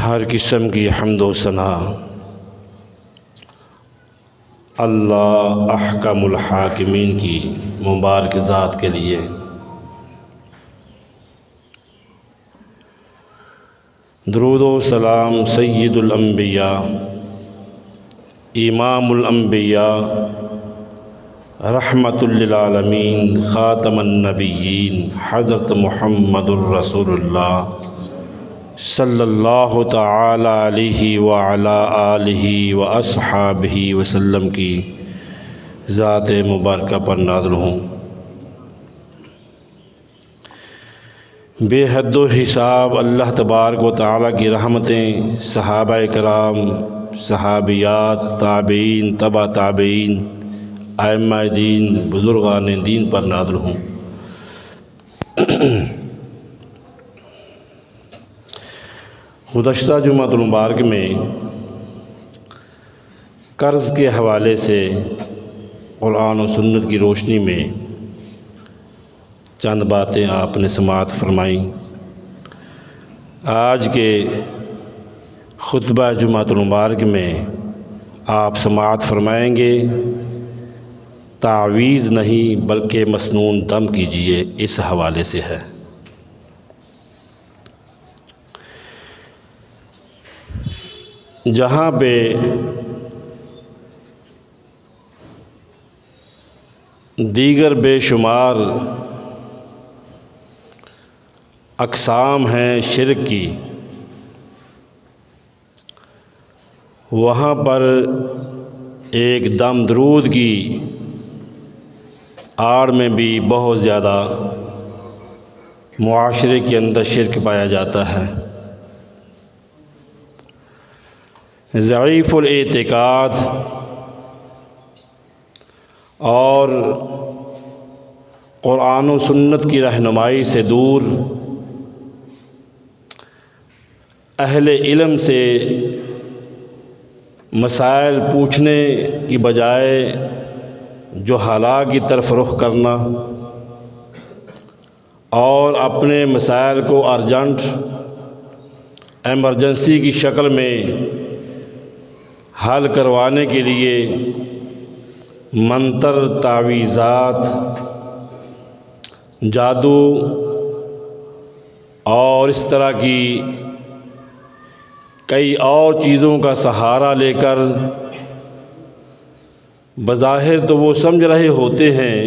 ہر قسم کی حمد و ثنا اللہ احکم الحاکمین کی مبارک ذات کے لیے۔ درود و سلام سید الانبیاء امام الانبیاء رحمت للعالمین خاتم النبیین حضرت محمد الرسول اللہ صلی اللہ تعالی علیہ وعلا آلہ واصحابہ وسلم کی ذات مبارکہ پر نازل ہوں۔ بے حد و حساب اللہ تبارک و تعالی کی رحمتیں صحابہ کرام، صحابیات، تابعین، تبع تابعین، ائمہ دین، بزرگان دین پر نازل ہوں۔ گزشتہ جمعۃ المبارک میں قرض کے حوالے سے قرآن و سنت کی روشنی میں چند باتیں آپ نے سماعت فرمائیں۔ آج کے خطبہ جمعۃ المبارک میں آپ سماعت فرمائیں گے تعویذ نہیں بلکہ مسنون دم کیجیے، اس حوالے سے ہے۔ جہاں پہ دیگر بے شمار اقسام ہیں شرک کی، وہاں پر ایک دم درود کی آڑ میں بھی بہت زیادہ معاشرے کے اندر شرک پایا جاتا ہے۔ ضعیف الاعتقاد اور قرآن و سنت کی رہنمائی سے دور، اہل علم سے مسائل پوچھنے کی بجائے جہلاء کی طرف رخ کرنا اور اپنے مسائل کو ارجنٹ ایمرجنسی کی شکل میں حل کروانے کے لیے منتر، تعویذات، جادو اور اس طرح کی کئی اور چیزوں کا سہارا لے کر بظاہر تو وہ سمجھ رہے ہوتے ہیں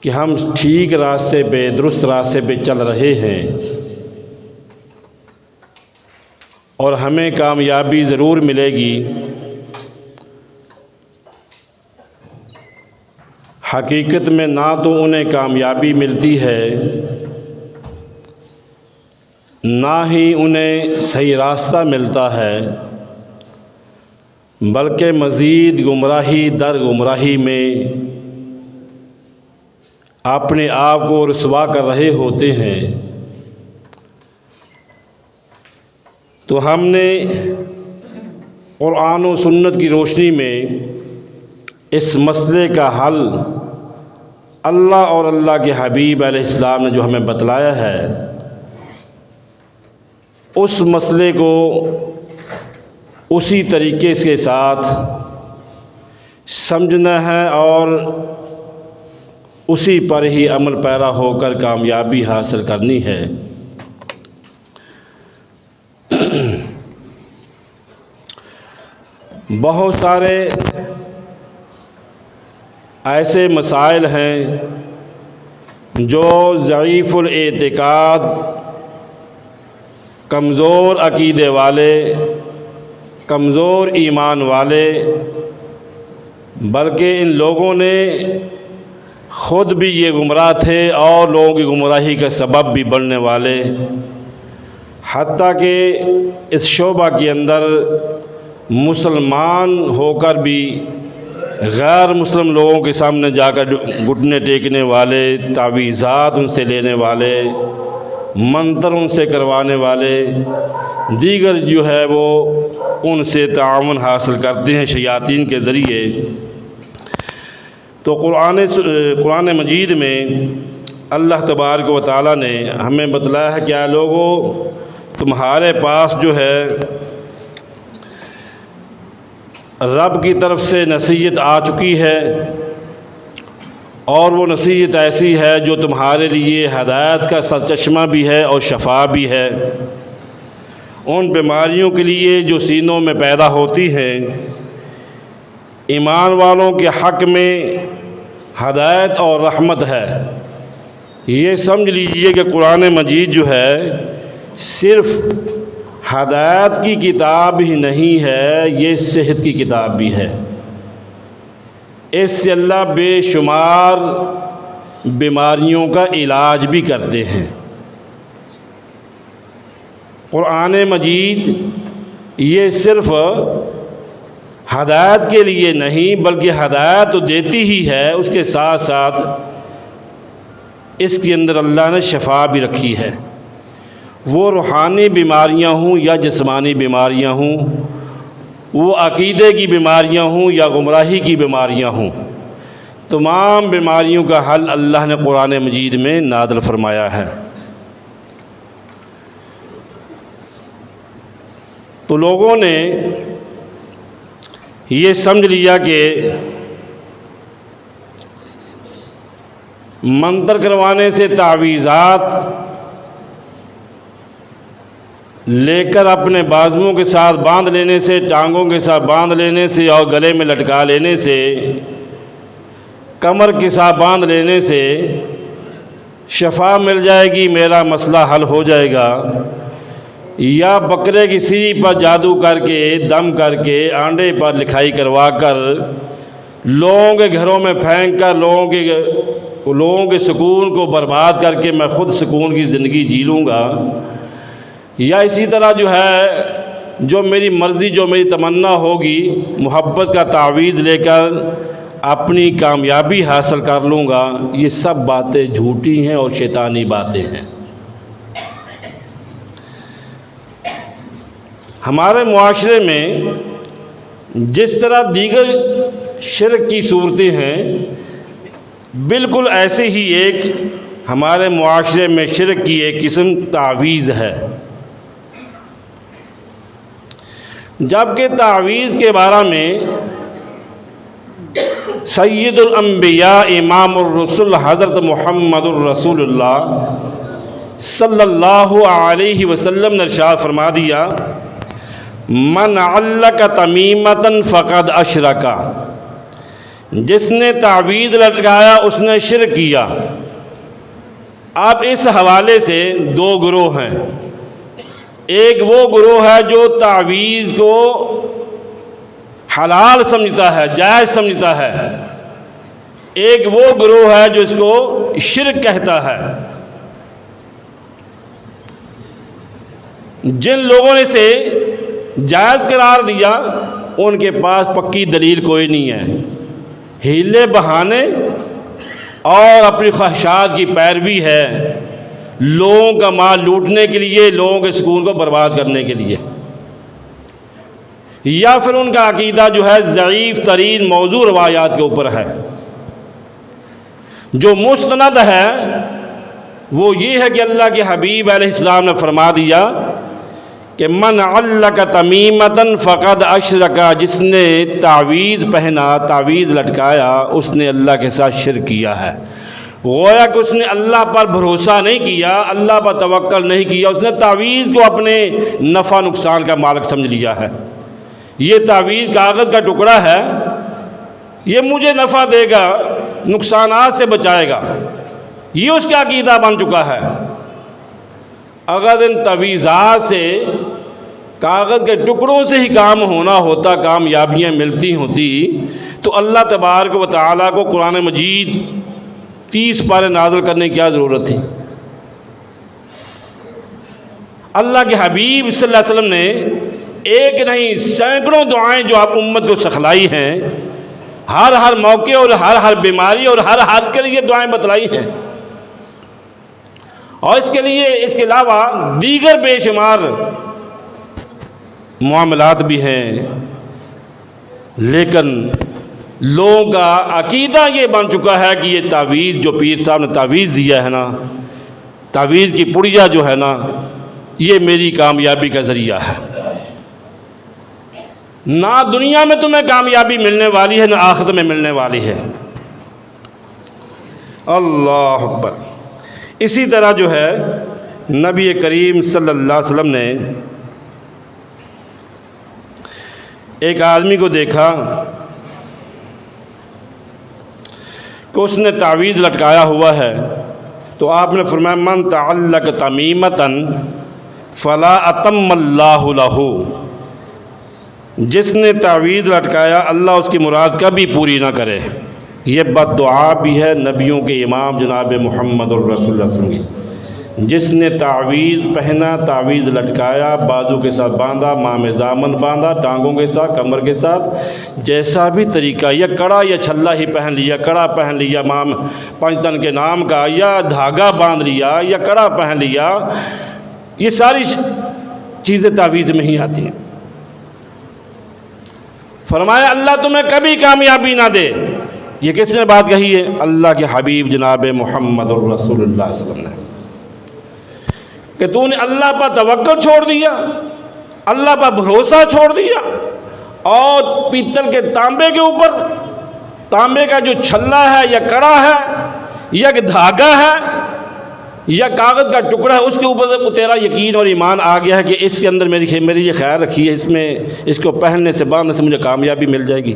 کہ ہم ٹھیک راستے پہ، درست راستے پہ چل رہے ہیں اور ہمیں کامیابی ضرور ملے گی۔ حقیقت میں نہ تو انہیں کامیابی ملتی ہے، نہ ہی انہیں صحیح راستہ ملتا ہے، بلکہ مزید گمراہی در گمراہی میں اپنے آپ کو رسوا کر رہے ہوتے ہیں۔ تو ہم نے قرآن و سنت کی روشنی میں اس مسئلے کا حل اللہ اور اللہ کے حبیب علیہ السلام نے جو ہمیں بتلایا ہے، اس مسئلے کو اسی طریقے کے ساتھ سمجھنا ہے اور اسی پر ہی عمل پیرا ہو کر کامیابی حاصل کرنی ہے۔ بہت سارے ایسے مسائل ہیں جو ضعیف الاعتقاد، کمزور عقیدے والے، کمزور ایمان والے، بلکہ ان لوگوں نے خود بھی یہ گمراہ تھے اور لوگوں کی گمراہی کا سبب بھی بننے والے، حتیٰ کہ اس شعبہ کے اندر مسلمان ہو کر بھی غیر مسلم لوگوں کے سامنے جا کر گھٹنے ٹیکنے والے، تعویذات ان سے لینے والے، منتر ان سے کروانے والے، دیگر جو ہے وہ ان سے تعاون حاصل کرتے ہیں شیاطین کے ذریعے۔ تو قرآن مجید میں اللہ تبارک و تعالیٰ نے ہمیں بتلایا ہے کہ اے لوگو تمہارے پاس جو ہے رب کی طرف سے نصیحت آ چکی ہے، اور وہ نصیحت ایسی ہے جو تمہارے لیے ہدایت کا سرچشمہ بھی ہے اور شفا بھی ہے۔ ان بیماریوں کے لیے جو سینوں میں پیدا ہوتی ہیں، ایمان والوں کے حق میں ہدایت اور رحمت ہے۔ یہ سمجھ لیجئے کہ قرآن مجید جو ہے صرف ہدایت کی کتاب ہی نہیں ہے، یہ صحت کی کتاب بھی ہے۔ اس سے اللہ بے شمار بیماریوں کا علاج بھی کرتے ہیں۔ قرآن مجید یہ صرف ہدایت کے لیے نہیں بلکہ ہدایت تو دیتی ہی ہے، اس کے ساتھ ساتھ اس کے اندر اللہ نے شفا بھی رکھی ہے۔ وہ روحانی بیماریاں ہوں یا جسمانی بیماریاں ہوں، وہ عقیدے کی بیماریاں ہوں یا گمراہی کی بیماریاں ہوں، تمام بیماریوں کا حل اللہ نے قرآن مجید میں نازل فرمایا ہے۔ تو لوگوں نے یہ سمجھ لیا کہ منتر کروانے سے، تعویذات لے کر اپنے بازوؤں کے ساتھ باندھ لینے سے، ٹانگوں کے ساتھ باندھ لینے سے اور گلے میں لٹکا لینے سے، کمر کے ساتھ باندھ لینے سے شفا مل جائے گی، میرا مسئلہ حل ہو جائے گا، یا بکرے کی سری پر جادو کر کے، دم کر کے، آنڈے پر لکھائی کروا کر، لوگوں کے گھروں میں پھینک کر لوگوں کے سکون کو برباد کر کے میں خود سکون کی زندگی جی لوں گا، یا اسی طرح جو ہے جو میری مرضی، جو میری تمنا ہوگی، محبت کا تعویذ لے کر اپنی کامیابی حاصل کر لوں گا، یہ سب باتیں جھوٹی ہیں اور شیطانی باتیں ہیں۔ ہمارے معاشرے میں جس طرح دیگر شرک کی صورتیں ہیں، بالکل ایسے ہی ایک ہمارے معاشرے میں شرک کی ایک قسم تعویذ ہے۔ جبکہ تعویذ کے بارے میں سید الانبیاء امام الرسل حضرت محمد الرسول اللہ صلی اللہ علیہ وسلم نے ارشاد فرما دیا، من علق تمیمۃ فقد اشرک، جس نے تعویذ لٹکایا اس نے شرک کیا۔ اب اس حوالے سے دو گروہ ہیں، ایک وہ گروہ ہے جو تعویذ کو حلال سمجھتا ہے، جائز سمجھتا ہے، ایک وہ گروہ ہے جو اس کو شرک کہتا ہے۔ جن لوگوں نے اسے جائز قرار دیا ان کے پاس پکی دلیل کوئی نہیں ہے، ہیلے بہانے اور اپنی خواہشات کی پیروی ہے، لوگوں کا مال لوٹنے کے لیے، لوگوں کے سکون کو برباد کرنے کے لیے، یا پھر ان کا عقیدہ جو ہے ضعیف ترین موضوع روایات کے اوپر ہے۔ جو مستند ہے وہ یہ ہے کہ اللہ کے حبیب علیہ السلام نے فرما دیا کہ من علق تمیمۃ فقد اشرک، جس نے تعویذ پہنا، تعویذ لٹکایا، اس نے اللہ کے ساتھ شرک کیا ہے۔ گویا کہ اس نے اللہ پر بھروسہ نہیں کیا، اللہ پر توکل نہیں کیا، اس نے تعویذ کو اپنے نفع نقصان کا مالک سمجھ لیا ہے۔ یہ تعویذ کاغذ کا ٹکڑا ہے، یہ مجھے نفع دے گا، نقصانات سے بچائے گا، یہ اس کا عقیدہ بن چکا ہے۔ اگر ان تعویذات سے، کاغذ کے ٹکڑوں سے ہی کام ہونا ہوتا، کامیابیاں ملتی ہوتی، تو اللہ تبارک و تعالیٰ کو قرآن مجید 30 پارے نازل کرنے کی کیا ضرورت تھی؟ اللہ کے حبیب صلی اللہ علیہ وسلم نے ایک نہیں سینکڑوں دعائیں جو آپ امت کو سکھلائی ہیں، ہر موقع اور ہر بیماری اور ہر حال کے لیے دعائیں بتلائی ہیں، اور اس کے علاوہ دیگر بے شمار معاملات بھی ہیں۔ لیکن لوگوں کا عقیدہ یہ بن چکا ہے کہ یہ تعویذ جو پیر صاحب نے تعویذ دیا ہے نا، تعویذ کی پڑیا جو ہے نا، یہ میری کامیابی کا ذریعہ ہے۔ نہ دنیا میں تمہیں کامیابی ملنے والی ہے، نہ آخرت میں ملنے والی ہے۔ اللہ اکبر۔ اسی طرح جو ہے نبی کریم صلی اللہ علیہ وسلم نے ایک آدمی کو دیکھا کہ اس نے تعویذ لٹکایا ہوا ہے، تو آپ نے فرمایا من تعلق تمیمۃ فلا اتم اللہ لہ، جس نے تعویذ لٹکایا اللہ اس کی مراد کبھی پوری نہ کرے۔ یہ بد دعا بھی ہے نبیوں کے امام جناب محمد الرسول اللہ صلی اللہ علیہ وسلم کی۔ جس نے تعویذ پہنا، تعویذ لٹکایا، بازو کے ساتھ باندھا، مام زامن باندھا، ٹانگوں کے ساتھ، کمر کے ساتھ، جیسا بھی طریقہ، یا کڑا یا چھلا ہی پہن لیا، کڑا پہن لیا مام پنجتن کے نام کا، یا دھاگا باندھ لیا، یا کڑا پہن لیا، یہ ساری چیزیں تعویذ میں ہی آتی ہیں۔ فرمایا اللہ تمہیں کبھی کامیابی نہ دے۔ یہ کس نے بات کہی ہے؟ اللہ کے حبیب جناب محمد الرسول اللہ صلی اللہ علیہ وسلم نے، کہ تو نے اللہ پر توکل چھوڑ دیا، اللہ پر بھروسہ چھوڑ دیا، اور پیتل کے تانبے کے اوپر، تانبے کا جو چھلا ہے یا کڑا ہے یا دھاگا ہے یا کاغذ کا ٹکڑا ہے، اس کے اوپر تیرا یقین اور ایمان آ گیا ہے کہ اس کے اندر میری یہ خیال رکھی ہے، اس میں اس کو پہننے سے باندھنے سے مجھے کامیابی مل جائے گی۔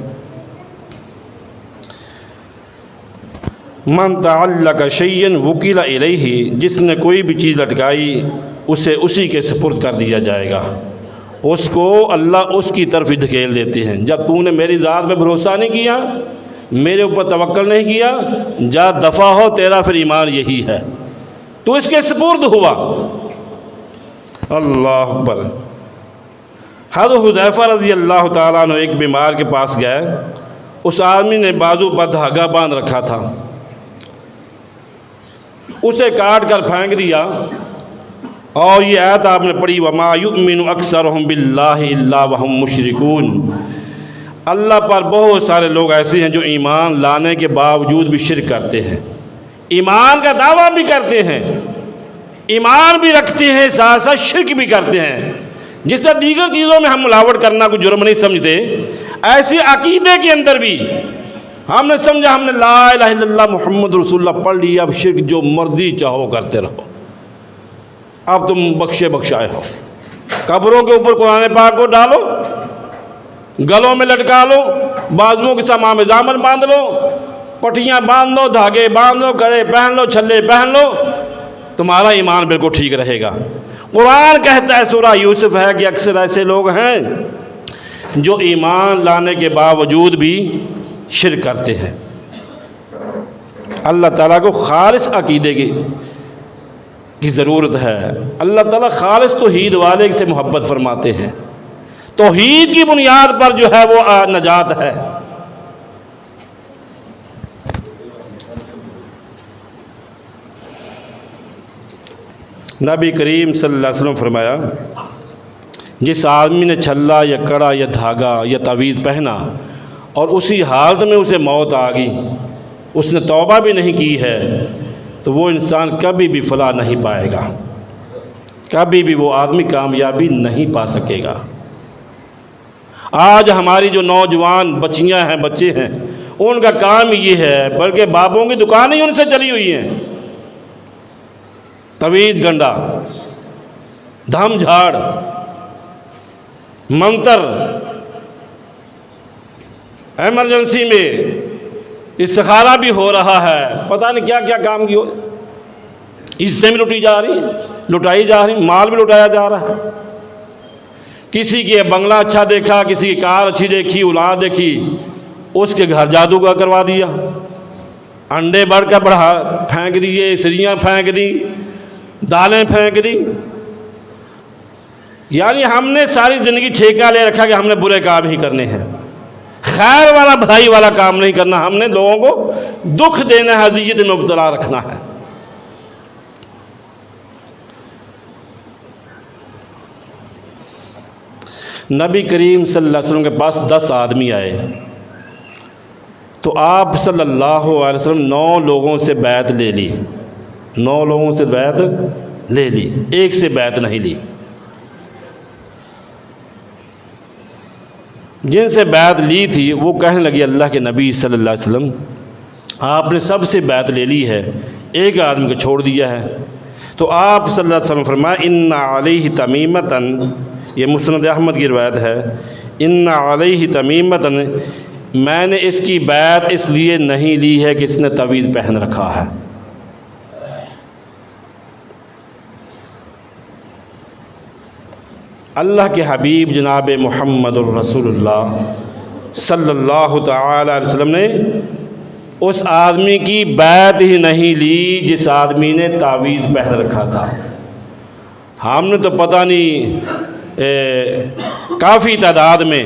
من تعلق شیئا وکل الیہ، جس نے کوئی بھی چیز لٹکائی اسے اسی کے سپرد کر دیا جائے گا، اس کو اللہ اس کی طرف ہی دھکیل دیتے ہیں۔ جب تو نے میری ذات پہ بھروسہ نہیں کیا، میرے اوپر توکل نہیں کیا، جا دفع ہو، تیرا پھر ایمان یہی ہے، تو اس کے سپرد ہوا۔ اللہ اکبر۔ حضرت حذیفہ رضی اللہ تعالیٰ عنہ ایک بیمار کے پاس گئے، اس آدمی نے بازو پر دھاگا باندھ رکھا تھا، اسے کاٹ کر پھینک دیا، اور یہ آیت آپ نے پڑھی وَمَا يُؤْمِنُ أَكْثَرُهُمْ بِاللَّهِ إِلَّا وَهُمْ مُشْرِكُونَ۔ اللہ پر بہت سارے لوگ ایسے ہیں جو ایمان لانے کے باوجود بھی شرک کرتے ہیں، ایمان کا دعویٰ بھی کرتے ہیں، ایمان بھی رکھتے ہیں، ساتھ ساتھ شرک بھی کرتے ہیں۔ جس طرح دیگر چیزوں میں ہم ملاوٹ کرنا کوئی جرم نہیں سمجھتے، ایسے عقیدے کے اندر بھی ہم نے سمجھا ہم نے لا الہ الا اللہ محمد رسول اللہ پڑھ لیا، اب شرک جو مرضی چاہو کرتے رہو، اب تم بخشے بخشائے ہو۔ قبروں کے اوپر قرآن پاک کو ڈالو، گلوں میں لٹکا لو، بازوؤں کے ساتھ مام زامن باندھ لو، پٹیاں باندھ لو، دھاگے باندھ لو، کڑے پہن لو، چھلے پہن لو، تمہارا ایمان بالکل ٹھیک رہے گا۔ قرآن کہتا ہے سورہ یوسف ہے کہ اکثر ایسے لوگ ہیں جو ایمان لانے کے باوجود بھی شرک کرتے ہیں۔ اللہ تعالیٰ کو خالص عقیدے کی ضرورت ہے۔ اللہ تعالیٰ خالص توحید والے سے محبت فرماتے ہیں، توحید کی بنیاد پر جو ہے وہ نجات ہے۔ نبی کریم صلی اللہ علیہ وسلم فرمایا جس آدمی نے چھلا یا کڑا یا دھاگا یا تعویذ پہنا اور اسی حالت میں اسے موت آ گئی، اس نے توبہ بھی نہیں کی ہے، تو وہ انسان کبھی بھی فلاح نہیں پائے گا، کبھی بھی وہ آدمی کامیابی نہیں پا سکے گا۔ آج ہماری جو نوجوان بچیاں ہیں، بچے ہیں، ان کا کام یہ ہے، بلکہ بابوں کی دکانیں ہی ان سے چلی ہوئی ہیں، تعویذ گنڈا، دھم جھاڑ، منتر، ایمرجنسی میں استخارہ بھی ہو رہا ہے، پتہ نہیں کیا کیا کام کی ہو، عزتیں بھی لٹائی جا رہی، مال بھی لٹایا جا رہا ہے۔ کسی کے بنگلہ اچھا دیکھا، کسی کی کار اچھی دیکھی، اولاد دیکھی، اس کے گھر جادو کا کروا دیا، انڈے بڑھ کر بڑھا پھینک دیے، سریاں پھینک دی، دالیں پھینک دی۔ یعنی ہم نے ساری زندگی ٹھیکہ لے رکھا کہ ہم نے برے کام ہی کرنے ہیں، خیر والا بھلائی والا کام نہیں کرنا، ہم نے لوگوں کو دکھ دینا ہے، اذیت میں مبتلا رکھنا ہے۔ نبی کریم صلی اللہ علیہ وسلم کے پاس 10 آدمی آئے، تو آپ صلی اللہ علیہ وسلم 9 لوگوں سے بیعت لے لی، 9 لوگوں سے بیعت لے لی، ایک سے بیعت نہیں لی۔ جن سے بیعت لی تھی وہ کہنے لگی اللہ کے نبی صلی اللہ علیہ وسلم آپ نے سب سے بیعت لے لی ہے، ایک آدمی کو چھوڑ دیا ہے۔ تو آپ صلی اللہ علیہ وسلم فرمایا ان علیہ تمیمتن، یہ مسند احمد کی روایت ہے، ان علیہ تمیمتن، میں نے اس کی بیعت اس لیے نہیں لی ہے کہ اس نے تعویذ پہن رکھا ہے۔ اللہ کے حبیب جناب محمد الرسول اللہ صلی اللہ تعالی علیہ وسلم نے اس آدمی کی بیعت ہی نہیں لی جس آدمی نے تعویذ پہن رکھا تھا۔ ہم نے تو پتہ نہیں کافی تعداد میں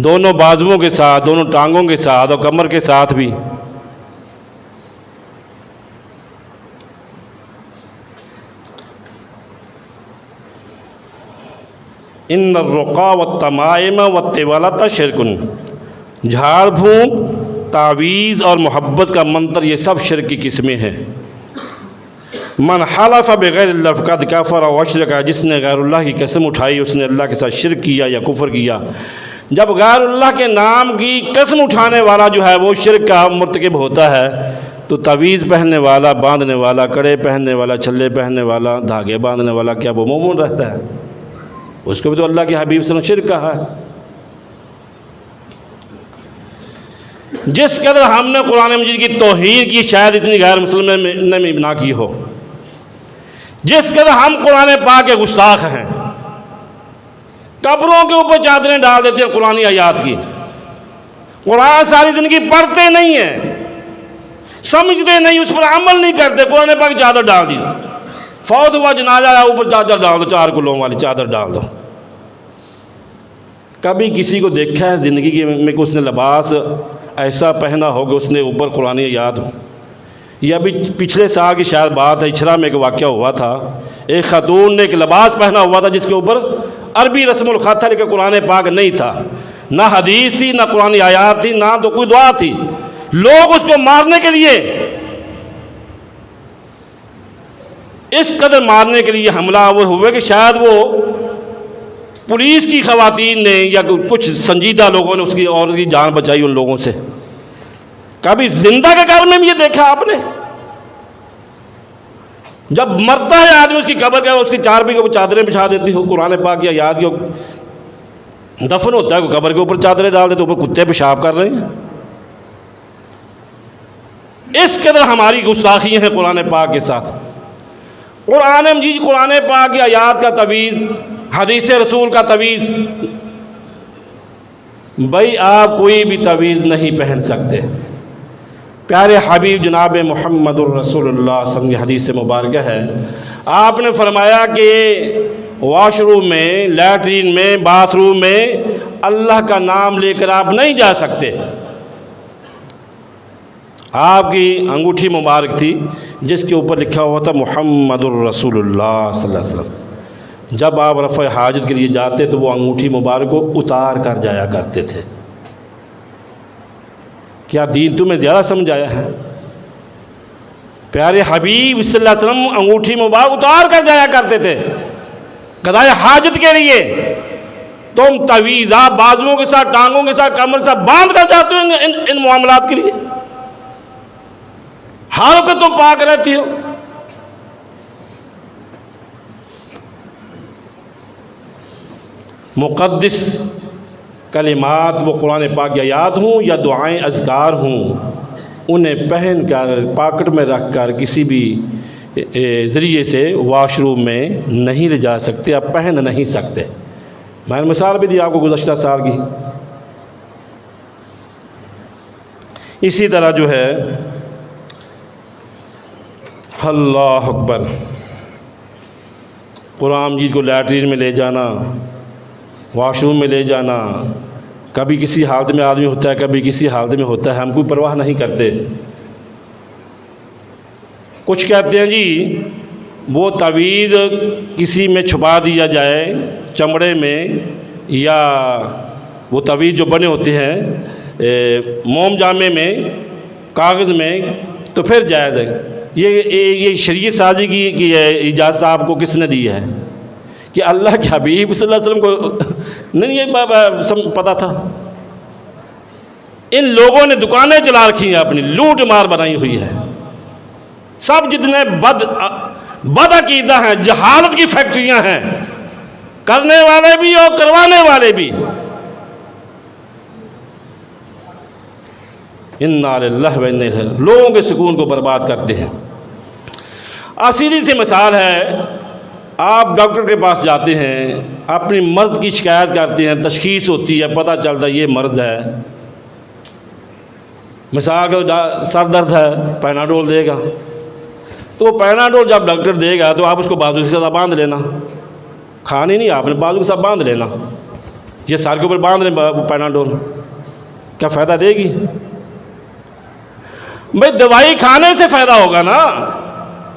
دونوں بازوؤں کے ساتھ، دونوں ٹانگوں کے ساتھ اور کمر کے ساتھ بھی ان الرقا والتمائم والطوالۃ شرک، جھاڑ پھونک، تعویذ اور محبت کا منتر یہ سب شرک کی قسمیں ہیں۔ من حلف بغیر اللہ فقد کفر و اشرک، جس نے غیر اللہ کی قسم اٹھائی اس نے اللہ کے ساتھ شرک کیا یا کفر کیا۔ جب غیر اللہ کے نام کی قسم اٹھانے والا جو ہے وہ شرک کا مرتکب ہوتا ہے تو تعویذ پہننے والا، باندھنے والا، کڑے پہننے والا، چھلے پہننے والا، دھاگے باندھنے والا، کیا وہ مومن رہتا ہے؟ اس کو بھی تو اللہ کے حبیب صلی اللہ علیہ وسلم شرک کہا ہے۔ جس قدر ہم نے قرآن مجید کی توہین کی شاید اتنی غیر مسلم نے بھی نہ کی ہو۔ جس قدر ہم قرآن پاک کے گستاخ ہیں، قبروں کے اوپر چادریں ڈال دیتے ہیں قرآنی آیات کی، قرآن ساری زندگی پڑھتے نہیں ہیں، سمجھتے نہیں، اس پر عمل نہیں کرتے، قرآن پاک کی چادر ڈال دی، فوت ہوا جنازہ آیا اوپر چادر ڈال دو، 4 کلوں والی چادر ڈال دو۔ کبھی کسی کو دیکھا ہے زندگی میں کہ اس نے لباس ایسا پہنا ہوگا اس نے اوپر قرآن آیات ہو؟ یہ ابھی پچھلے سال کی شاید بات ہے، اچھرا میں ایک واقعہ ہوا تھا، ایک خاتون نے ایک لباس پہنا ہوا تھا جس کے اوپر عربی رسم الخط تھا لیکن قرآن پاک نہیں تھا، نہ حدیث تھی، نہ قرآن آیات تھی، نہ تو کوئی دعا تھی۔ لوگ اس کو مارنے کے لیے، اس قدر مارنے کے لیے حملہ آور ہوئے کہ شاید وہ پولیس کی خواتین نے یا کچھ سنجیدہ لوگوں نے اس کی عورت کی جان بچائی ان لوگوں سے۔ کبھی زندہ کے گھر میں بھی یہ دیکھا آپ نے؟ جب مرتا ہے آدمی اس کی قبر کے اس کی چارپائی کے اوپر چادریں بچھا دیتی ہو، قرآن پاک کی آیات کی دفن ہوتا ہے قبر کے اوپر چادریں ڈال دیتے، اوپر کتے پیشاب کر رہے ہیں۔ اس قدر ہماری گستاخیاں ہیں قرآن پاک کے ساتھ۔ قرآن مجید، قرآن پاک کی آیات کا تعویذ، حدیث رسول کا تعویذ، بھائی آپ کوئی بھی تعویذ نہیں پہن سکتے۔ پیارے حبیب جناب محمد الرسول اللہ صلی اللہ علیہ وسلم کی حدیث مبارکہ ہے، آپ نے فرمایا کہ واش روم میں، لیٹرین میں، باتھ روم میں اللہ کا نام لے کر آپ نہیں جا سکتے۔ آپ کی انگوٹھی مبارک تھی جس کے اوپر لکھا ہوا تھا محمد الرسول اللہ صلی اللہ علیہ وسلم۔ جب آپ رفع حاجت کے لیے جاتے تو وہ انگوٹھی مبارک کو اتار کر جایا کرتے تھے۔ کیا دین تمہیں زیادہ سمجھ آیا ہے؟ پیارے حبیب صلی اللہ علیہ وسلم انگوٹھی مبارک اتار کر جایا کرتے تھے قضائے حاجت کے لیے۔ تم تعویذ آپ بازوؤں کے ساتھ، ٹانگوں کے ساتھ، کمر کے ساتھ باندھ کر جاتے ہو ان معاملات کے لیے، ہر وقت تم پاک رہتی ہو۔ مقدس کلمات وہ قرآن پاک کی آیات ہوں یا دعائیں اذکار ہوں، انہیں پہن کر پاکٹ میں رکھ کر کسی بھی ذریعے سے واش روم میں نہیں لے جا سکتے، آپ پہن نہیں سکتے۔ میں نے مثال بھی دی آپ کو گزشتہ سال کی۔ اسی طرح جو ہے اللہ اکبر، قرآن مجید کو لیٹرین میں لے جانا، واش روم میں لے جانا، کبھی کسی حالت میں آدمی ہوتا ہے، کبھی کسی حالت میں ہوتا ہے، ہم کوئی پرواہ نہیں کرتے۔ کچھ کہتے ہیں جی وہ تعویذ کسی میں چھپا دیا جائے، چمڑے میں، یا وہ تعویذ جو بنے ہوتے ہیں موم جامے میں، کاغذ میں، تو پھر جائز ہے، یہ شریعت سازی کی اجازت آپ کو کس نے دی ہے؟ کہ اللہ کے حبیب صلی اللہ علیہ وسلم کو نہیں یہ پتہ تھا؟ ان لوگوں نے دکانیں چلا رکھی ہیں، اپنی لوٹ مار بنائی ہوئی ہے. سب جتنے بد عقیدہ ہیں، جہالت کی فیکٹریاں ہیں، کرنے والے بھی اور کروانے والے بھی. انا للہ و انا الیہ راجعون، لوگوں کے سکون کو برباد کرتے ہیں. سیدھی سی مثال ہے، آپ ڈاکٹر کے پاس جاتے ہیں، اپنی مرض کی شکایت کرتے ہیں، تشخیص ہوتی ہے، پتہ چلتا ہے یہ مرض ہے. مثال کا سر درد ہے، پیناڈول دے گا، تو وہ پیناڈول جب ڈاکٹر دے گا تو آپ اس کو بازو کے ساتھ باندھ لینا. کھانی نہیں، آپ نے بازو کے ساتھ باندھ لینا. یہ سر کے اوپر باندھ لیں پیناڈول، کیا فائدہ دے گی؟ بھائی دوائی کھانے سے فائدہ ہوگا نا،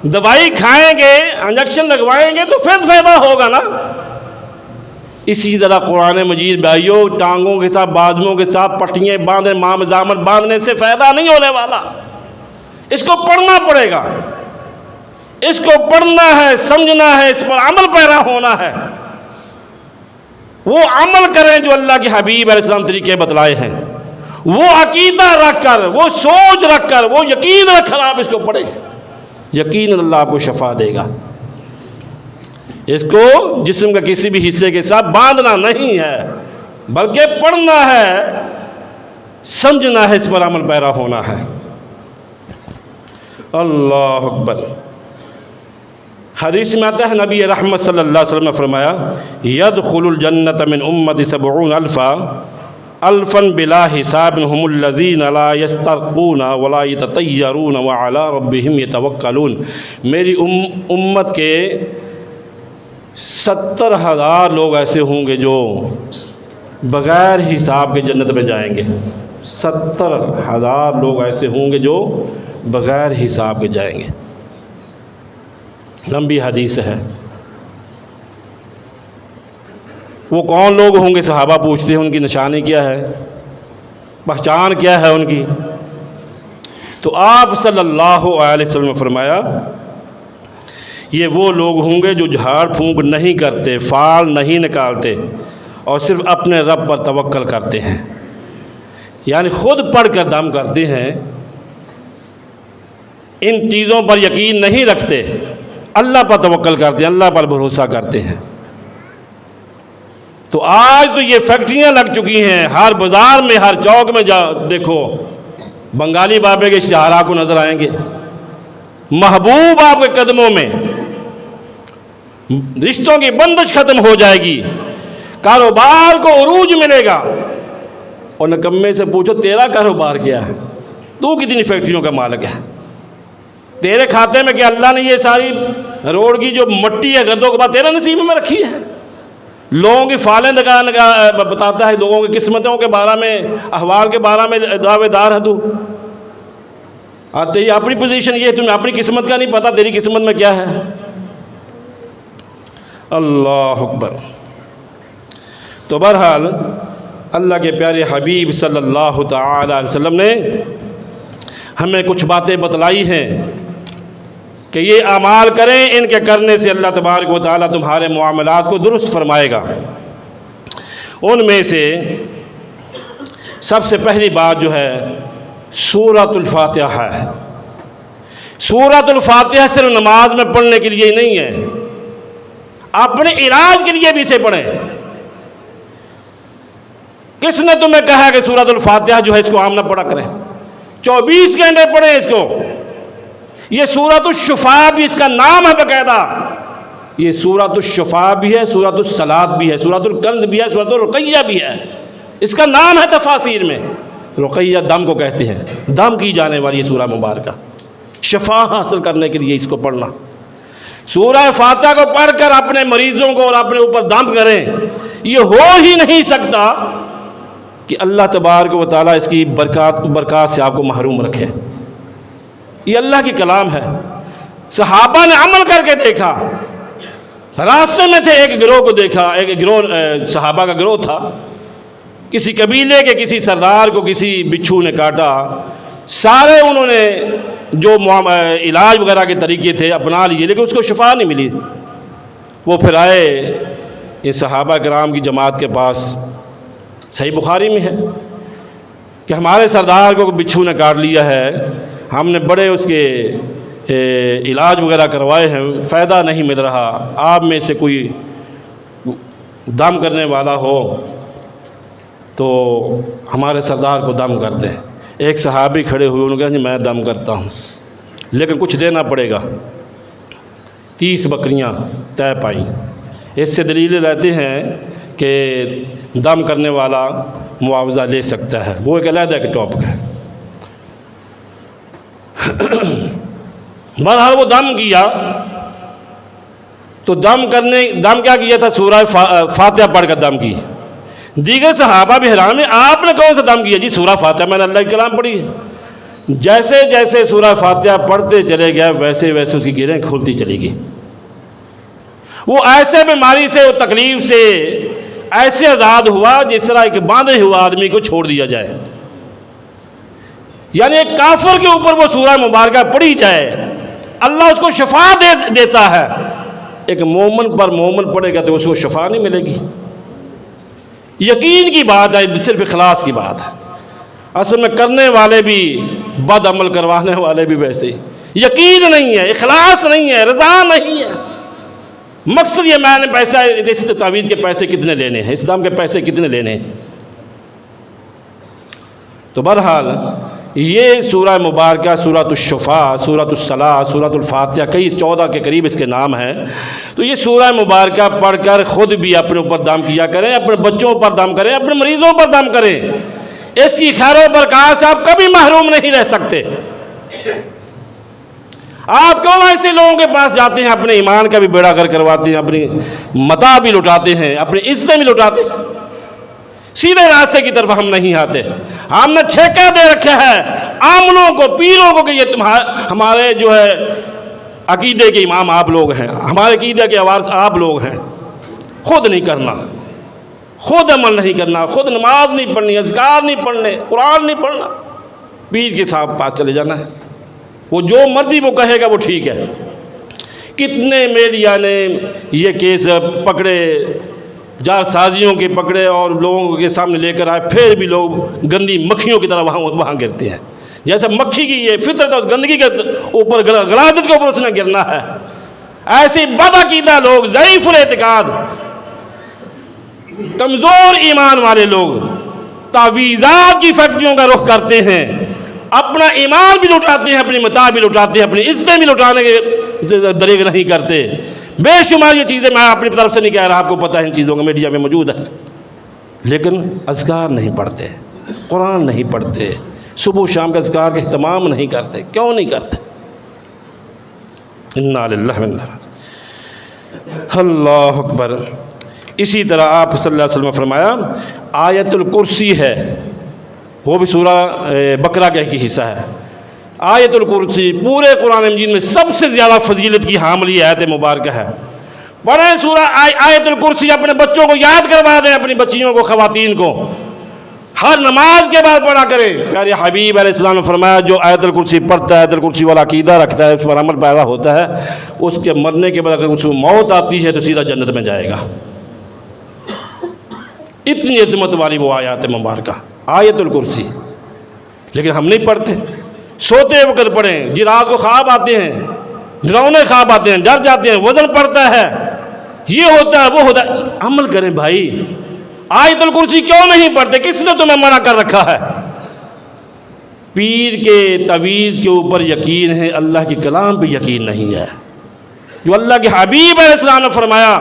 دوائی کھائیں گے، انجیکشن لگوائیں گے تو پھر فائدہ ہوگا نا. اسی طرح قرآن مجید بھائیوں، ٹانگوں کے ساتھ، بازوؤں کے ساتھ پٹیاں باندھے، مامزامت باندھنے سے فائدہ نہیں ہونے والا. اس کو پڑھنا پڑے گا، اس کو پڑھنا ہے، سمجھنا ہے، اس پر عمل پیرا ہونا ہے. وہ عمل کریں جو اللہ کے حبیب علیہ السلام طریقے بتلائے ہیں، وہ عقیدہ رکھ کر، وہ سوچ رکھ کر، وہ یقین رکھ کر آپ اس کو پڑھیں، یقین اللہ آپ کو شفا دے گا. اس کو جسم کا کسی بھی حصے کے ساتھ باندھنا نہیں ہے، بلکہ پڑھنا ہے، سمجھنا ہے، اس پر عمل پیرا ہونا ہے. اللہ اکبر. حدیث میں آتا ہے، نبی رحمت صلی اللہ علیہ وسلم نے فرمایا، يدخل الجنة من امتی 70,000 بلا حساب هم الذین لا یسترقون ولا یتطیرون وعلی ربهم یتوکلون. میری امت کے 70,000 لوگ ایسے ہوں گے جو بغیر حساب کے جنت میں جائیں گے. 70,000 لوگ ایسے ہوں گے جو بغیر حساب کے جائیں گے. لمبی حدیث ہے. وہ کون لوگ ہوں گے؟ صحابہ پوچھتے ہیں ان کی نشانی کیا ہے، پہچان کیا ہے ان کی؟ تو آپ صلی اللہ علیہ وسلم نے فرمایا، یہ وہ لوگ ہوں گے جو جھاڑ پھونک نہیں کرتے، فال نہیں نکالتے، اور صرف اپنے رب پر توکل کرتے ہیں. یعنی خود پڑھ کر دم کرتے ہیں، ان چیزوں پر یقین نہیں رکھتے، اللہ پر توکل کرتے ہیں، اللہ پر بھروسہ کرتے ہیں. تو آج تو یہ فیکٹریاں لگ چکی ہیں، ہر بازار میں، ہر چوک میں دیکھو، بنگالی بابے کے اشتہار آپ کو نظر آئیں گے. محبوب آپ کے قدموں میں، رشتوں کی بندش ختم ہو جائے گی، کاروبار کو عروج ملے گا. اور نکمے سے پوچھو تیرا کاروبار کیا ہے، تو کتنی فیکٹریوں کا مالک ہے؟ تیرے کھاتے میں کیا اللہ نے یہ ساری روڈ کی جو مٹی ہے، گردوں کے بعد تیرا نصیب میں رکھی ہے؟ لوگوں کی فالیں بتاتا ہے، لوگوں کی قسمتوں کے بارے میں، احوال کے بارے میں دعوے دار ہے تو. تیری اپنی پوزیشن یہ ہے، تمہیں اپنی قسمت کا نہیں پتہ تیری قسمت میں کیا ہے. اللہ اکبر. تو بہرحال اللہ کے پیارے حبیب صلی اللہ تعالی علیہ وسلم نے ہمیں کچھ باتیں بتلائی ہیں کہ یہ اعمال کریں، ان کے کرنے سے اللہ تبارک و تعالیٰ تمہارے معاملات کو درست فرمائے گا. ان میں سے سب سے پہلی بات جو ہے سورۃ الفاتحہ ہے. سورۃ الفاتحہ صرف نماز میں پڑھنے کے لیے نہیں ہے، اپنے علاج کے لیے بھی اسے پڑھیں. کس نے تمہیں کہا کہ سورۃ الفاتحہ جو ہے اس کو عام نہ پڑھا کریں؟ 24 گھنٹے پڑھیں اس کو. یہ سورۃ الشفاء بھی اس کا نام ہے باقاعدہ. یہ سورۃ الشفاء بھی ہے، سورۃ الصلاۃ بھی ہے، سورۃ الکنز بھی ہے، سورۃ الرقیہ بھی ہے. اس کا نام ہے تفاسیر میں. رقیہ دم کو کہتے ہیں، دم کی جانے والی سورہ مبارکہ. شفا حاصل کرنے کے لیے اس کو پڑھنا. سورہ فاتحہ کو پڑھ کر اپنے مریضوں کو اور اپنے اوپر دم کریں، یہ ہو ہی نہیں سکتا کہ اللہ تبارک و تعالیٰ اس کی برکات سے آپ کو محروم رکھے. یہ اللہ کی کلام ہے. صحابہ نے عمل کر کے دیکھا. راستے میں تھے، ایک گروہ کو دیکھا، ایک گروہ صحابہ کا گروہ تھا. کسی قبیلے کے کسی سردار کو کسی بچھو نے کاٹا. سارے انہوں نے جو علاج وغیرہ کے طریقے تھے اپنا لیے، لیکن اس کو شفا نہیں ملی۔ وہ پھر آئے ان صحابہ کرام کی جماعت کے پاس، صحیح بخاری میں ہے کہ ہمارے سردار کو بچھو نے کاٹ لیا ہے، ہم نے بڑے اس کے علاج وغیرہ کروائے ہیں، فائدہ نہیں مل رہا، آپ میں سے کوئی دم کرنے والا ہو تو ہمارے سردار کو دم کر دیں۔ ایک صحابی کھڑے ہوئے، انہوں نے کہا جی میں دم کرتا ہوں، لیکن کچھ دینا پڑے گا۔ 30 بکریاں طے پائیں۔ اس سے دلیل رہتے ہیں کہ دم کرنے والا معاوضہ لے سکتا ہے، وہ ایک علیحدہ کے ٹاپک ہے۔ بہرحال وہ دم کیا تو دم کیا کیا تھا؟ سورہ فاتحہ پڑھ کر دم کی۔ دیگر صحابہ بھی حیران ہیں، آپ نے کون سا دم کیا؟ جی سورہ فاتحہ، میں نے اللہ کی کلام پڑھی۔ جیسے جیسے سورہ فاتحہ پڑھتے چلے گئے ویسے ویسے اس کی گرہیں کھلتی چلی گئی۔ وہ ایسے بیماری سے، وہ تکلیف سے ایسے آزاد ہوا جس طرح ایک باندھے ہوا آدمی کو چھوڑ دیا جائے۔ یعنی ایک کافر کے اوپر وہ سورہ مبارکہ پڑھی جائے، اللہ اس کو شفا دیتا ہے۔ ایک مومن پر مومن پڑھے گا تو اس کو شفا نہیں ملے گی۔ یقین کی بات ہے، صرف اخلاص کی بات ہے۔ اصل میں کرنے والے بھی، بد عمل کروانے والے بھی ویسے ہی، یقین نہیں ہے، اخلاص نہیں ہے، رضا نہیں ہے۔ مقصد یہ میں نے پیسہ، اس تعویذ کے پیسے کتنے لینے ہیں، اسلام کے پیسے کتنے لینے ہیں۔ تو بہرحال یہ سورہ مبارکہ، سورۃ الشفاء، سورۃ الصلاۃ، سورۃ الفاتحہ، کئی 14 کے قریب اس کے نام ہیں۔ تو یہ سورہ مبارکہ پڑھ کر خود بھی اپنے اوپر دم کیا کریں، اپنے بچوں پر دم کریں، اپنے مریضوں پر دم کریں۔ اس کی خیر و برکات سے آپ کبھی محروم نہیں رہ سکتے۔ آپ کیوں ایسے لوگوں کے پاس جاتے ہیں، اپنے ایمان کا بھی بیڑا گر کرواتے ہیں، اپنی متاع بھی لٹاتے ہیں، اپنی عزتیں بھی لٹاتے ہیں۔ سیدھے راستے کی طرف ہم نہیں آتے۔ ہم نے ٹھیکہ دے رکھا ہے عاملوں کو، پیروں کو کہ یہ ہمارے جو ہے عقیدے کے امام آپ لوگ ہیں، ہمارے عقیدے کے وارث آپ لوگ ہیں۔ خود نہیں کرنا، خود عمل نہیں کرنا، خود نماز نہیں پڑھنی، اذکار نہیں پڑھنے، قرآن نہیں پڑھنا، پیر کے صاحب پاس چلے جانا ہے، وہ جو مرضی وہ کہے گا وہ ٹھیک ہے۔ کتنے میڈیا نے یہ کیس پکڑے، جال سازیوں کے پکڑے اور لوگوں کے سامنے لے کر آئے، پھر بھی لوگ گندی مکھیوں کی طرح وہاں گرتے ہیں۔ جیسے مکھی کی یہ فطرت ہے، اس گندگی کے اوپر، غلاظت کے اوپر اس نے گرنا ہے۔ ایسے بدعقیدہ لوگ، ضعیف الاعتقاد، کمزور ایمان والے لوگ تعویذات کی فیکٹریوں کا رخ کرتے ہیں، اپنا ایمان بھی لٹاتے ہیں، اپنی متاع بھی لٹاتے ہیں، اپنی عزتیں بھی لٹانے کے دریغ نہیں کرتے۔ بے شمار یہ چیزیں میں اپنی طرف سے نہیں کہہ رہا، آپ کو پتہ ہے ان چیزوں کا میڈیا میں موجود ہے، لیکن اذکار نہیں پڑھتے، قرآن نہیں پڑھتے، صبح و شام کے اذکار کا اہتمام نہیں کرتے۔ کیوں نہیں کرتے؟ انا للہ و انا الیہ، اللہ اکبر۔ اسی طرح آپ صلی اللہ علیہ وسلم نے فرمایا آیت الکرسی ہے، وہ بھی سورہ بقرہ کا ایک حصہ ہے۔ آیت الکرسی پورے قرآن مجید میں سب سے زیادہ فضیلت کی حامل آیت مبارکہ ہے۔ پڑھیں سورہ آیت الکرسی، اپنے بچوں کو یاد کروا دیں، اپنی بچیوں کو، خواتین کو، ہر نماز کے بعد پڑھا کریں۔ پیارے حبیب علیہ السلام نے فرمایا جو آیت الکرسی پڑھتا ہے، آیت الکرسی والا عقیدہ رکھتا ہے، اس پر عمل پیدا ہوتا ہے، اس کے مرنے کے بعد اگر اس کو موت آتی ہے تو سیدھا جنت میں جائے گا۔ اتنی عظمت والی وہ آیات مبارکہ آیت الکرسی، لیکن ہم نہیں پڑھتے۔ سوتے وقت پڑھیں، جی رات کو خواب آتے ہیں، ڈراؤنے خواب آتے ہیں، ڈر جاتے ہیں، وزن پڑتا ہے، یہ ہوتا ہے، وہ ہوتا ہے۔ عمل کریں بھائی، آیت الکرسی کیوں نہیں پڑھتے؟ کس نے تمہیں منع کر رکھا ہے؟ پیر کے تعویذ کے اوپر یقین ہے، اللہ کے کلام پہ یقین نہیں ہے۔ جو اللہ کے حبیب علیہ السلام نے فرمایا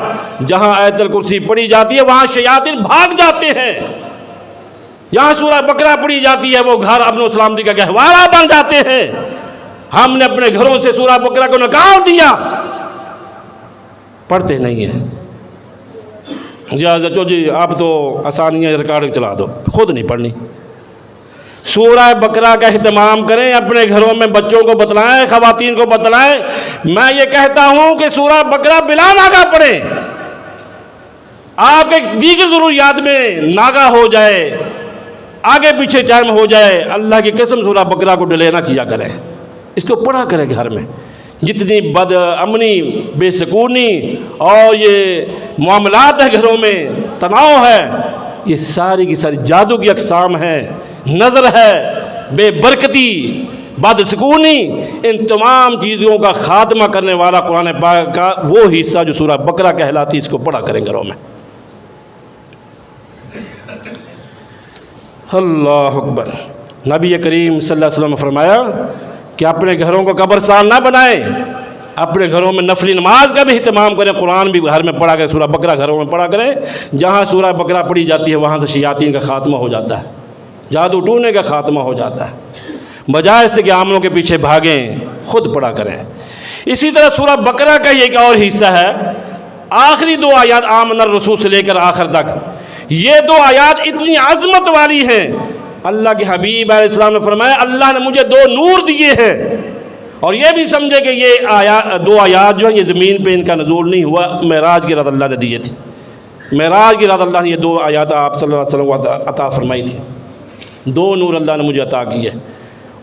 جہاں آیت الکرسی پڑھی جاتی ہے وہاں شیاطین بھاگ جاتے ہیں، یہاں سورہ بقرہ پڑھی جاتی ہے وہ گھر امن و سلامتی کا گہوارہ بن جاتے ہیں۔ ہم نے اپنے گھروں سے سورہ بقرہ کو نکال دیا، پڑھتے نہیں ہیں۔ جی آپ تو آسانیاں ریکارڈنگ چلا دو، خود نہیں پڑھنی۔ سورہ بقرہ کا اہتمام کریں، اپنے گھروں میں بچوں کو بتلائیں، خواتین کو بتلائیں۔ میں یہ کہتا ہوں کہ سورہ بقرہ بلا ناگہ پڑھیں، آپ کے دیگر ضروریات میں ناگہ ہو جائے، آگے پیچھے ٹائم ہو جائے، اللہ کی قسم سورہ بقرہ کو ڈیلے نہ کیا کریں۔ اس کو پڑھا کرے گھر میں. جتنی بد امنی، بے سکونی اور یہ معاملات ہے گھروں میں، تناؤ ہے، یہ ساری کی ساری جادو کی اقسام ہیں. نظر ہے، بے برکتی، بد سکونی، ان تمام چیزوں کا خاتمہ کرنے والا قرآن پاک کا وہ حصہ جو سورہ بقرہ کہلاتی ہے، اس کو پڑھا کریں گھروں میں. اللہ اکبر. نبی کریم صلی اللہ علیہ وسلم نے فرمایا کہ اپنے گھروں کو قبرستان نہ بنائیں، اپنے گھروں میں نفلی نماز کا بھی اہتمام کریں. قرآن بھی گھر میں پڑھا کریں، سورہ بقرہ گھروں میں پڑھا کریں. جہاں سورہ بقرہ پڑھی جاتی ہے وہاں سے شیاطین کا خاتمہ ہو جاتا ہے، جادو ٹونے کا خاتمہ ہو جاتا ہے. بجائے سے کہ عاملوں کے پیچھے بھاگیں، خود پڑھا کریں. اسی طرح سورہ بقرہ کا یہ ایک اور حصہ ہے، آخری 2 آیات آمن الرسول سے لے کر آخر تک. یہ 2 آیات اتنی عظمت والی ہیں. اللہ کے حبیب علیہ السلام نے فرمایا اللہ نے مجھے 2 نور دیے ہیں. اور یہ بھی سمجھے کہ یہ 2 آیات جو ہیں یہ زمین پہ ان کا نزول نہیں ہوا، معراج کی رات اللہ نے دیے تھے. معراج کی رات اللہ نے یہ 2 آیات آپ صلی اللہ علیہ وسلم کو عطا فرمائی تھی. 2 نور اللہ نے مجھے عطا کیے.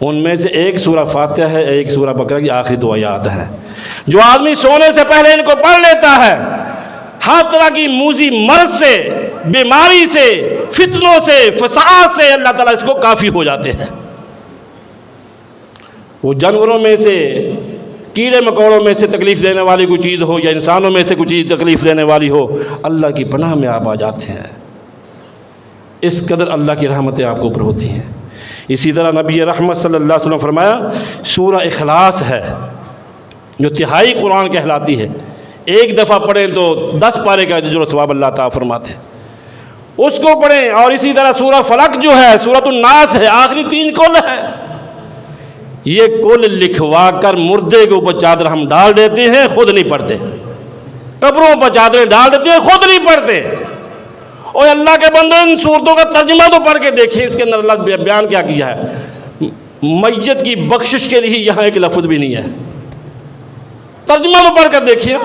ان میں سے ایک سورہ فاتحہ ہے، ایک سورہ بقرہ کی آخری 2 آیات ہیں. جو آدمی سونے سے پہلے ان کو پڑھ لیتا ہے، ہر طرح کی موذی مرض سے، بیماری سے، فتنوں سے، فساد سے اللہ تعالیٰ اس کو کافی ہو جاتے ہیں. وہ جانوروں میں سے، کیڑے مکوڑوں میں سے تکلیف دینے والی کوئی چیز ہو یا انسانوں میں سے کوئی چیز تکلیف دینے والی ہو، اللہ کی پناہ میں آپ آ جاتے ہیں. اس قدر اللہ کی رحمتیں آپ کو اوپر ہوتی ہیں. اسی طرح نبی رحمت صلی اللہ علیہ وسلم فرمایا سورہ اخلاص ہے جو تہائی قرآن کہلاتی ہے. ایک دفعہ پڑھیں تو 10 پارے کا جو ثواب اللہ تعالیٰ فرماتے ہیں، اس کو پڑھیں. اور اسی طرح سورہ فلق جو ہے، سورۃ الناس ہے، آخری 3 کل ہے. یہ کل لکھوا کر مردے کے اوپر چادر ہم ڈال دیتے ہیں، خود نہیں پڑھتے. قبروں پر چادریں ڈال دیتے ہیں، خود نہیں پڑھتے. اور اللہ کے بندے ان صورتوں کا ترجمہ تو پڑھ کے دیکھیں. اس کے اندر اللہ بیان کیا ہے؟ میت کی بخشش کے لیے یہاں ایک لفظ بھی نہیں ہے. ترجمہ تو پڑھ کر دیکھیے.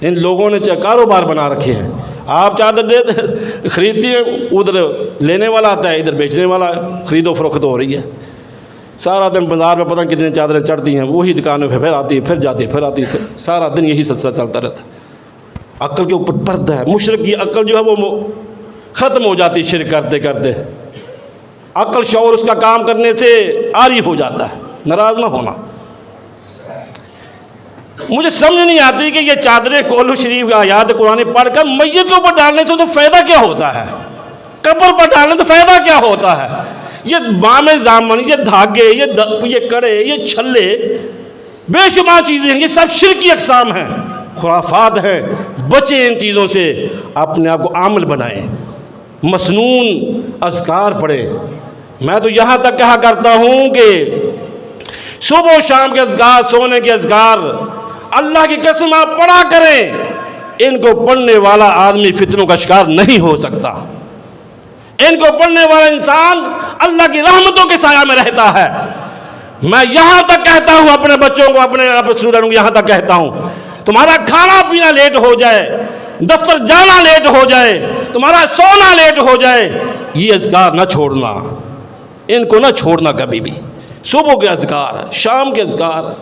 ان لوگوں نے کاروبار بنا رکھے ہیں. آپ چادر خریدتی ہیں، ادھر لینے والا آتا ہے، ادھر بیچنے والا، خرید و فروخت ہو رہی ہے. سارا دن بازار میں پتہ نہیں کتنی چادریں چڑھتی ہیں، وہی دکانوں پہ پھر آتی ہے، پھر جاتی ہے، پھر آتی ہے. سارا دن یہی سلسلہ چلتا رہتا ہے. عقل کے اوپر پردہ ہے. مشرک کی عقل جو ہے وہ ختم ہو جاتی شرک کرتے کرتے. عقل شعور اس کا کام کرنے سے عاری ہو جاتا ہے. ناراض نہ ہونا. مجھے سمجھ نہیں آتی کہ یہ چادریں کولو شریف کا آیات قرآن پڑھ کر میت کے اوپر ڈالنے سے تو فائدہ کیا ہوتا ہے؟ قبر پر ڈالنے سے فائدہ کیا ہوتا ہے؟ یہ بام زامن، یہ دھاگے، یہ کڑے، یہ چھلے، بے شمار چیزیں ہیں، یہ سب شرک کی اقسام ہیں، خرافات ہیں. بچیں ان چیزوں سے، اپنے آپ کو عامل بنائیں. مسنون اذکار پڑھیں. میں تو یہاں تک کہا کرتا ہوں کہ صبح و شام کے اذکار، سونے کے اذکار اللہ کی قسم آپ پڑھا کریں. ان کو پڑھنے والا آدمی فتنوں کا شکار نہیں ہو سکتا. ان کو پڑھنے والا انسان اللہ کی رحمتوں کے سایہ میں رہتا ہے. میں یہاں تک کہتا ہوں اپنے بچوں کو، اپنے اسٹوڈنٹ کو یہاں تک کہتا ہوں، تمہارا کھانا پینا لیٹ ہو جائے، دفتر جانا لیٹ ہو جائے، تمہارا سونا لیٹ ہو جائے، یہ اذکار نہ چھوڑنا. ان کو نہ چھوڑنا کبھی بھی. صبح کے اذکار، شام کے اذکار،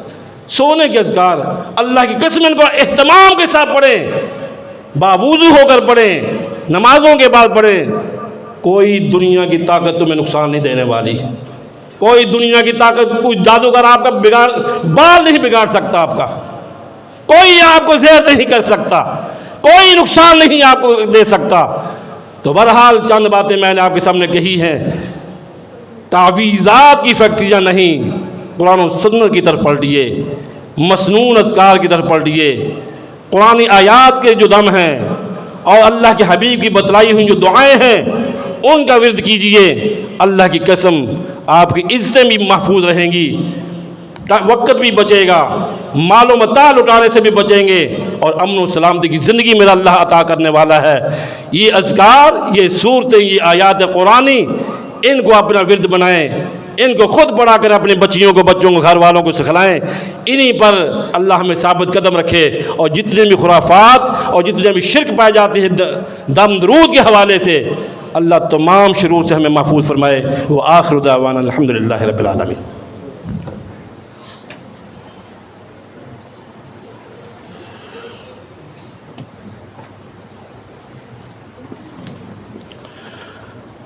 سونے کے اذکار، اللہ کی قسم ان کو اہتمام کے ساتھ پڑھیں. باوضو ہو کر پڑھیں، نمازوں کے بعد پڑھیں. کوئی دنیا کی طاقت تمہیں نقصان نہیں دینے والی. کوئی دنیا کی طاقت، کوئی جادوگر آپ کا بال نہیں بگاڑ سکتا. آپ کا کوئی آپ کو زہر نہیں کر سکتا. کوئی نقصان نہیں آپ کو دے سکتا. تو بہرحال چند باتیں میں نے آپ کے سامنے کہی ہیں. تعویذات کی فیکٹریاں نہیں، قرآن و سنت کی طرف پلٹیے، مسنون اذکار کی طرف پلٹیے. قرآنی آیات کے جو دم ہیں اور اللہ کے حبیب کی بتلائی ہوئی جو دعائیں ہیں ان کا ورد کیجئے. اللہ کی قسم آپ کی عزتیں بھی محفوظ رہیں گی، وقت بھی بچے گا، مال و متاع لٹانے سے بھی بچیں گے، اور امن و سلامتی کی زندگی میرا اللہ عطا کرنے والا ہے. یہ اذکار، یہ صورتیں، یہ آیات قرآنی، ان کو اپنا ورد بنائیں. ان کو خود پڑھا کر اپنے بچیوں کو، بچوں کو، گھر والوں کو سکھلائیں. انہی پر اللہ ہمیں ثابت قدم رکھے. اور جتنے بھی خرافات اور جتنے بھی شرک پائے جاتے ہیں دم درود کے حوالے سے، اللہ تمام شرور سے ہمیں محفوظ فرمائے. وہ آخر دعوانا الحمدللہ رب العالمین.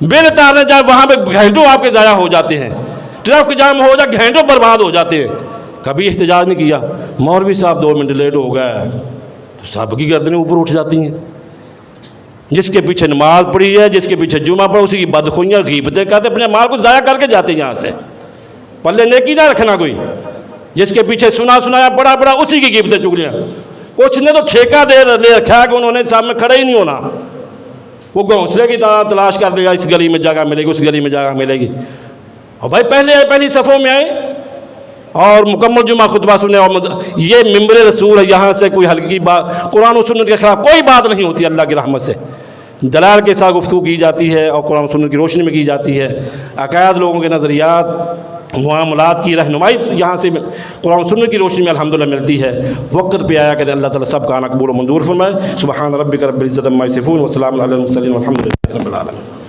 بے تارنے جائے وہاں پہ گھنٹوں آپ کے ضائع ہو جاتے ہیں، ٹریفک جام ہو جائے گھنٹوں برباد ہو جاتے ہیں، کبھی احتجاج نہیں کیا، مولوی صاحب 2 منٹ لیٹ ہو گئے تو سب کی گردنیں اوپر اٹھ جاتی ہیں۔ جس کے پیچھے نماز پڑھی ہے، جس کے پیچھے جمعہ پڑھا، اسی کی بدخوئیاں غیبتیں کرتے، اپنے مال کو ضائع کر کے جاتے ہیں یہاں سے، پلے نیکی نہ رکھنا کوئی، جس کے پیچھے سنایا پڑا اسی کی غیبتیں چگلیاں، کچھ نے تو ٹھیکہ دے لے رکھا ہے کہ انہوں نے سامنے کھڑے ہی نہیں ہونا، وہ گھونسلے کی طرح تلاش کر لے گا، اس گلی میں جگہ ملے گی، اس گلی میں جگہ ملے گی، اور بھائی پہلی صفوں میں آئے اور مکمل جمعہ خطبہ سنے، اور یہ ممبر رسول ہے، یہاں سے کوئی ہلکی بات قرآن و سنت کے خلاف کوئی بات نہیں ہوتی، اللہ کی رحمت سے دلائل کے ساتھ گفتگو کی جاتی ہے اور قرآن و سنت کی روشنی میں کی جاتی ہے، عقائد لوگوں کے نظریات معاملات کی رہنمائی یہاں سے قرآن و سنت کی روشنی میں الحمدللہ ملتی ہے۔ وقت پہ آیا کہ اللہ تعالیٰ سب کا آنا قبول و منظور فرمائے۔ سبحان ربک رب العزت عما یصفون وسلام علی المرسلین والحمد للہ رب العالمین۔